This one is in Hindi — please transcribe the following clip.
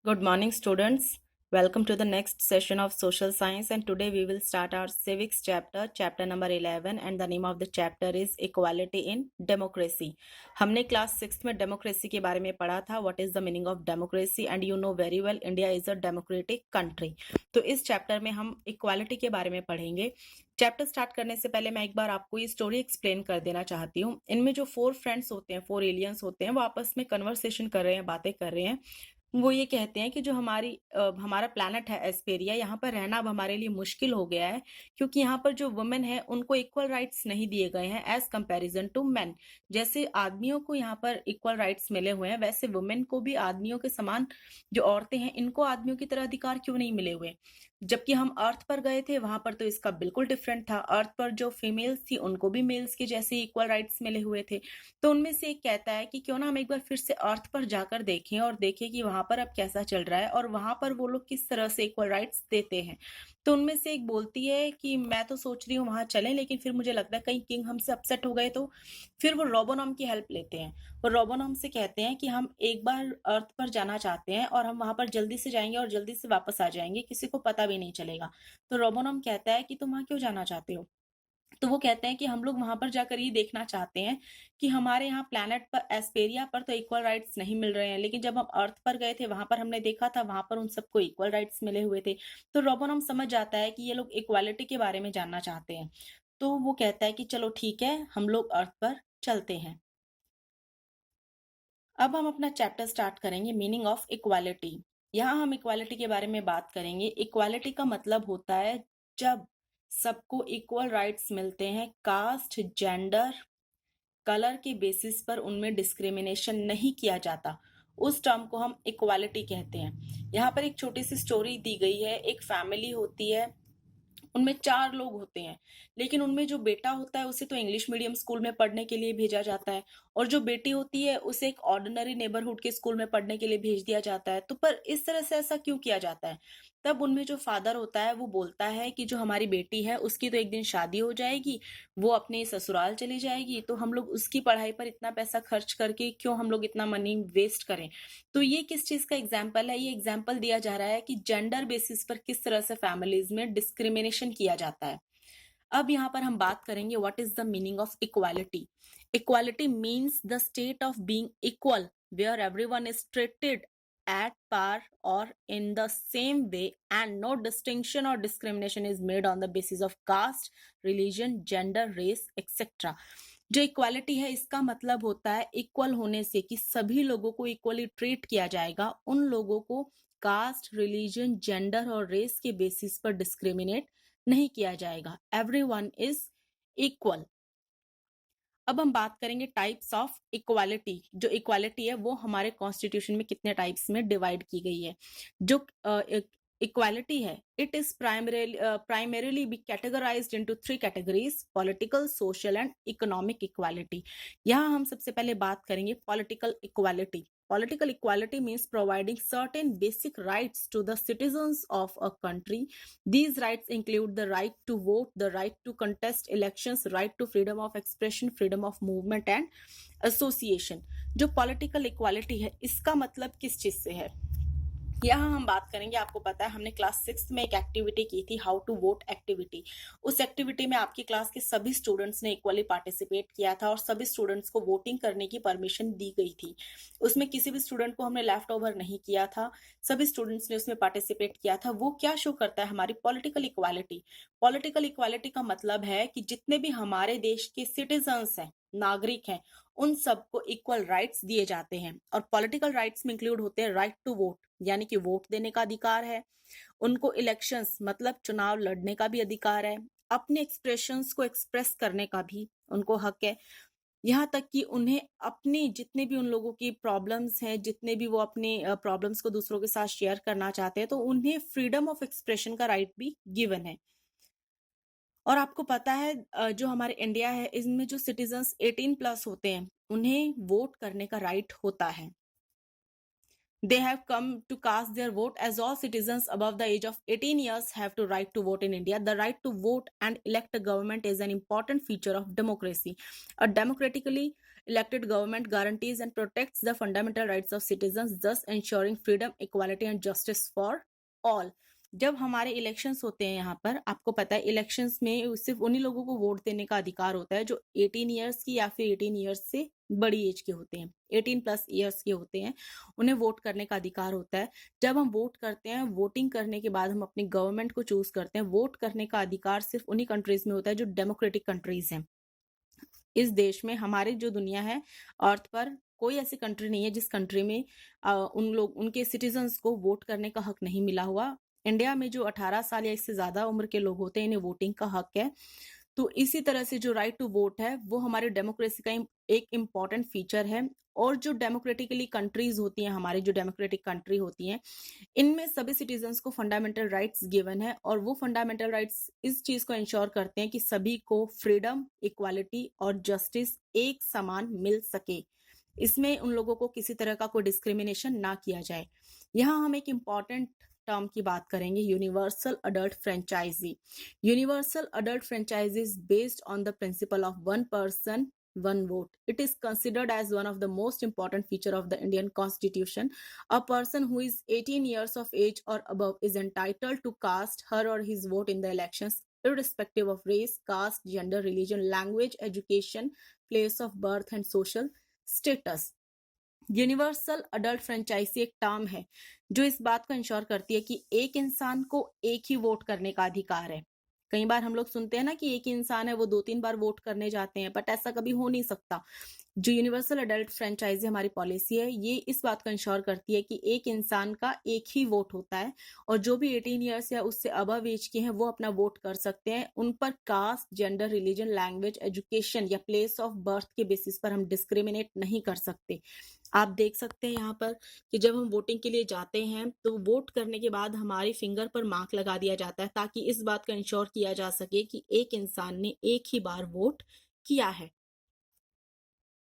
Good morning, students. Welcome to the next session of social science, and today we will start our civics chapter number 11, and the name of the chapter is equality in democracy. हमने क्लास 6 में डेमोक्रेसी के बारे में पढ़ा था. What is the meaning of democracy? And you know very well India is a democratic country. तो इस चैप्टर में हम इक्वालिटी के बारे में पढ़ेंगे. चैप्टर स्टार्ट करने से पहले मैं एक बार आपको ये स्टोरी एक्सप्लेन कर देना चाहती हूँ. इनमें जो 4 फ्रेंड्स होते हैं, 4 एलियंस होते हैं, वो आपस में कन्वर्सेशन कर रहे हैं, बातें कर रहे हैं. वो ये कहते हैं कि जो हमारा प्लैनेट है एस्पेरिया, यहाँ पर रहना अब हमारे लिए मुश्किल हो गया है, क्योंकि यहाँ पर जो वुमेन है उनको इक्वल राइट्स नहीं दिए गए हैं एज कंपैरिजन टू मेन. जैसे आदमियों को यहाँ पर इक्वल राइट्स मिले हुए हैं, वैसे वुमेन को भी आदमियों के समान, जो औरतें हैं इनको आदमियों की तरह अधिकार क्यों नहीं मिले हुए. जबकि हम अर्थ पर गए थे, वहां पर तो इसका बिल्कुल डिफरेंट था. अर्थ पर जो फीमेल्स थी उनको भी मेल्स के जैसे इक्वल राइट्स मिले हुए थे. तो उनमें से एक कहता है कि क्यों ना हम एक बार फिर से अर्थ पर जाकर देखें और देखें कि वहां पर अब कैसा चल रहा है और वहां पर वो लोग किस तरह से इक्वल राइट्स देते हैं. तो उनमें से एक बोलती है कि मैं तो सोच रही हूँ वहां चलें, लेकिन फिर मुझे लगता है कहीं किंग हमसे अपसेट हो गए तो. फिर वो रोबोनॉम की हेल्प लेते हैं. वो रोबोनॉम से कहते हैं कि हम एक बार अर्थ पर जाना चाहते हैं और हम वहां पर जल्दी से जाएंगे और जल्दी से वापस आ जाएंगे, किसी को पता भी नहीं चलेगा. तो रोबोनॉम कहता है कि तुम वहां क्यों जाना चाहते हो. तो वो कहते हैं कि हम लोग वहां पर जाकर ये देखना चाहते हैं कि हमारे यहाँ प्लैनेट पर एस्पेरिया पर तो इक्वल राइट्स नहीं मिल रहे हैं, लेकिन जब हम अर्थ पर गए थे वहां पर हमने देखा था वहां पर उन सबको इक्वल राइट्स मिले हुए थे. तो रोबोनॉम समझ जाता है कि ये लोग इक्वालिटी के बारे में जानना चाहते हैं. तो वो कहता है कि चलो ठीक है, हम लोग अर्थ पर चलते हैं. अब हम अपना चैप्टर स्टार्ट करेंगे, मीनिंग ऑफ इक्वालिटी. यहाँ हम इक्वालिटी के बारे में बात करेंगे. इक्वालिटी का मतलब होता है जब सबको इक्वल राइट्स मिलते हैं, कास्ट, जेंडर, कलर के बेसिस पर उनमें डिस्क्रिमिनेशन नहीं किया जाता, उस टर्म को हम इक्वालिटी कहते हैं. यहाँ पर एक छोटी सी स्टोरी दी गई है. एक फैमिली होती है, उनमें 4 लोग होते हैं, लेकिन उनमें जो बेटा होता है उसे तो इंग्लिश मीडियम स्कूल में पढ़ने के लिए भेजा जाता है, और जो बेटी होती है उसे एक ऑर्डिनरी नेबरहुड के स्कूल में पढ़ने के लिए भेज दिया जाता है. तो पर इस तरह से ऐसा क्यों किया जाता है. तब उनमें जो फादर होता है वो बोलता है कि जो हमारी बेटी है उसकी तो एक दिन शादी हो जाएगी, वो अपने ससुराल चली जाएगी, तो हम लोग उसकी पढ़ाई पर इतना पैसा खर्च करके क्यों हम लोग इतना मनी वेस्ट करें. तो ये किस चीज का एग्जाम्पल है. ये एग्जाम्पल दिया जा रहा है कि जेंडर बेसिस पर किस तरह से फैमिलीज में डिस्क्रिमिनेशन किया जाता है. अब यहाँ पर हम बात करेंगे what is the meaning of equality. Equality means the state of being equal where everyone is treated at par or in the same way and no distinction or discrimination is made on the basis of caste, religion, gender, race, etc. जो इक्वालिटी है इसका मतलब होता है इक्वल होने से, कि सभी लोगों को इक्वली ट्रीट किया जाएगा. उन लोगों को कास्ट, रिलीजन, जेंडर और रेस के बेसिस पर डिस्क्रिमिनेट नहीं किया जाएगा. Everyone is equal. अब हम बात करेंगे टाइप्स ऑफ इक्वालिटी. जो इक्वालिटी है वो हमारे कॉन्स्टिट्यूशन में कितने टाइप्स में डिवाइड की गई है. जो इक्वालिटी है, it is primarily be categorized into 3 categories: political, social and economic equality. यहाँ हम सबसे पहले बात करेंगे political equality. Political equality means providing certain basic rights to the citizens of a country. These rights include the right to vote, the right to contest elections, right to freedom of expression, freedom of movement and association. जो political equality है इसका मतलब किस चीज से है. यहाँ हम बात करेंगे, आपको पता है हमने क्लास 6 में एक एक्टिविटी की थी, हाउ टू वोट एक्टिविटी. उस एक्टिविटी में आपकी क्लास के सभी स्टूडेंट्स ने इक्वली पार्टिसिपेट किया था और सभी स्टूडेंट्स को वोटिंग करने की परमिशन दी गई थी. उसमें किसी भी स्टूडेंट को हमने लेफ्ट ओवर नहीं किया था, सभी स्टूडेंट्स ने उसमें पार्टिसिपेट किया था. वो क्या शो करता है, हमारी पॉलिटिकल इक्वालिटी. पॉलिटिकल इक्वालिटी का मतलब है कि जितने भी हमारे देश के सिटीजन्स हैं, नागरिक हैं, उन सबको इक्वल राइट्स दिए जाते हैं. और पॉलिटिकल राइट्स में इंक्लूड होते हैं राइट टू वोट, यानी कि वोट देने का अधिकार है. उनको इलेक्शंस मतलब चुनाव लड़ने का भी अधिकार है. अपने एक्सप्रेशंस को एक्सप्रेस करने का भी उनको हक है. यहाँ तक कि उन्हें अपनी जितने भी उन लोगों की प्रॉब्लम्स हैं, जितने भी वो अपने प्रॉब्लम्स को दूसरों के साथ शेयर करना चाहते हैं, तो उन्हें फ्रीडम ऑफ एक्सप्रेशन का राइट भी गिवन है. और आपको पता है जो हमारे इंडिया है इसमें जो सिटीजन्स 18 प्लस होते हैं उन्हें वोट करने का राइट होता है. They have come to cast their vote, as all citizens above the age of 18 years have to right to vote in India. The right to vote and elect a government is an important feature of democracy. A democratically elected government guarantees and protects the fundamental rights of citizens, thus ensuring freedom, equality and justice for all. जब हमारे इलेक्शंस होते हैं यहाँ पर, आपको पता है इलेक्शंस में सिर्फ उन्हीं लोगों को वोट देने का अधिकार होता है जो 18 ईयर्स की या फिर 18 ईयर्स से बड़ी एज के होते हैं, 18 प्लस ईयर्स के होते हैं, उन्हें वोट करने का अधिकार होता है। जब हम वोट करते हैं, वोटिंग करने के बाद हम अपनी गवर्नमेंट को चूज करते हैं। वोट करने का अधिकार सिर्फ उन्हीं कंट्रीज में होता है जो डेमोक्रेटिक कंट्रीज हैं। इस देश में, हमारी जो दुनिया है अर्थ पर, कोई ऐसी कंट्री नहीं है जिस कंट्री में उनके सिटीजन्स को वोट करने का हक नहीं मिला हुआ। इंडिया में जो 18 साल या इससे ज्यादा उम्र के लोग होते हैं, इन्हें वोटिंग का हक है। तो इसी तरह से जो राइट टू वोट है वो हमारे डेमोक्रेसी का एक इम्पॉर्टेंट फीचर है। और जो डेमोक्रेटिकली कंट्रीज होती हैं, हमारी जो डेमोक्रेटिक कंट्री होती हैं, इनमें सभी सिटीजन्स को फंडामेंटल राइट्स गिवन है। और वो फंडामेंटल राइट्स इस चीज को इंश्योर करते हैं कि सभी को फ्रीडम, इक्वालिटी और जस्टिस एक समान मिल सके। इसमें उन लोगों को किसी तरह का कोई डिस्क्रिमिनेशन ना किया जाए। यहाँ हम एक इम्पॉर्टेंट टर्म की बात करेंगे, universal adult franchise. Universal adult franchise is based on the principle of one person one vote. It is considered as one of the most important feature of the Indian Constitution. A person who is 18 years of age or above is entitled to cast her or his vote in the elections, irrespective of race, caste, gender, religion, language, education, place of birth and social status. Universal adult franchise एक टर्म है जो इस बात को इंश्योर करती है कि एक इंसान को एक ही वोट करने का अधिकार है। कई बार हम लोग सुनते हैं ना कि एक ही इंसान है, वो 2-3 बार वोट करने जाते हैं, बट ऐसा कभी हो नहीं सकता। जो यूनिवर्सल अडल्ट फ्रेंचाइजी हमारी पॉलिसी है, ये इस बात को इंश्योर करती है कि एक इंसान का एक ही वोट होता है और जो भी 18 ईयर्स या उससे अबव एज के हैं वो अपना वोट कर सकते हैं। उन पर caste, gender, religion, language, education या प्लेस ऑफ बर्थ के बेसिस पर हम डिस्क्रिमिनेट नहीं कर सकते। आप देख सकते हैं यहाँ पर कि जब हम वोटिंग के लिए जाते हैं तो वोट करने के बाद हमारे फिंगर पर मार्क लगा दिया जाता है ताकि इस बात का इंश्योर किया जा सके कि एक इंसान ने एक ही बार वोट किया है।